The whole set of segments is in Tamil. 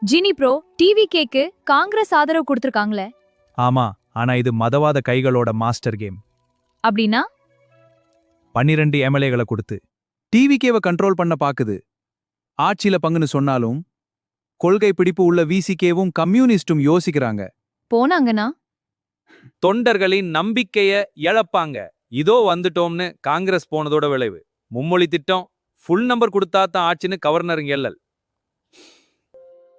ஜினி ப்ரோ டிவி கேக்கு காங்கிரஸ் ஆதரவு கொடுத்திருக்காங்களே. ஆமா, ஆனா இது மதவாத கைகளோட மாஸ்டர் கேம். அப்படின்னா 12 எம்எல்ஏகளை கொடுத்து டிவிகேவை கண்ட்ரோல் பண்ண பாக்குது. ஆட்சியில பங்குன்னு சொன்னாலும் கொள்கை பிடிப்பு உள்ள விசிகேவும் கம்யூனிஸ்டும் யோசிக்கிறாங்க. போனாங்கன்னா தொண்டர்களின் நம்பிக்கைய இழப்பாங்க. இதோ வந்துட்டோம்னு காங்கிரஸ் போனதோட விளைவு. மும்மொழி திட்டம் ஃபுல் நம்பர் கொடுத்தா தான் ஆட்சின்னு கவர்னர் எல்லல்.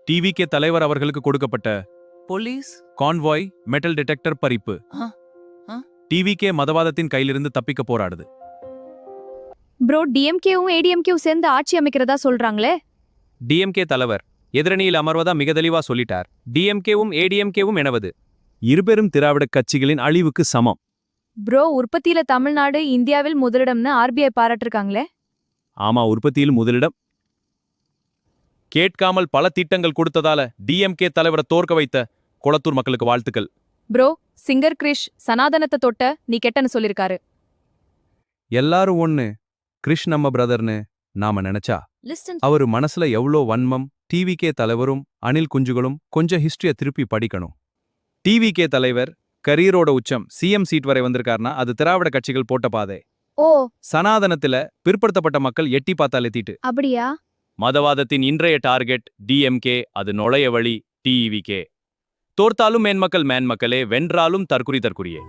டிவிகே தலைவர் அவர்களுக்கு கொடுக்கப்பட்ட போலீஸ் கான்வாய் மெட்டல் டிடெக்டர் பறிப்பு. டிவிகே மதவாதத்தின் கையிலிருந்து தப்பிக்க போராடுது. ப்ரோ டிஎம்கேவும் ஏடிஎம்கேவும் சேர்ந்து ஆட்சி அமைக்கிறதா சொல்றாங்களே. டிஎம்கே தலைவர் எதிரணியில் அமர்வதா மிக தெளிவா சொல்லிட்டார். டிஎம்கேவும் ஏடிஎம்கேவும் எனவது இருபெரும் திராவிட கட்சிகளின் அழிவுக்கு சமம். ப்ரோ உற்பத்தியில தமிழ்நாடு இந்தியாவில் முதலிடம்னு ஆர்பிஐ பாராட்டிருக்காங்களே. ஆமா, உற்பத்தியில் முதலிடம். கேட்காமல் பல திட்டங்கள் கொடுத்ததால டிஎம்கே தலைவரை தோற்க வைத்த கொளத்தூர் மக்களுக்கு வாழ்த்துக்கள். ப்ரோ சிங்கர் கிரிஷ் சனாதனத்தை தொட்ட நீ கெட்டன்னு சொல்லிருக்காரு. எல்லாரும் ஒண்ணு, கிருஷ் நம்ம பிரதர்னு நாம நினைச்சா அவரு மனசுல எவ்வளோ வன்மம். டிவிகே தலைவரும் அனில் குஞ்சுகளும் கொஞ்சம் ஹிஸ்டரிய திருப்பி படிக்கணும். டிவிகே தலைவர் கரியரோட உச்சம் சிஎம் சீட் வரை வந்திருக்காருனா அது திராவிட கட்சிகள் போட்ட பாதை. ஓ சனாதனத்துல பிற்படுத்தப்பட்ட மக்கள் எட்டி பார்த்தாலே தீட்டு. அப்படியா? மதவாதத்தின் இன்றைய டார்கெட் டிஎம்கே, அது நுழைய வழி டிவிகே. தோர்த்தாலும் மேன்மக்களே, வென்றாலும் தற்குறியே.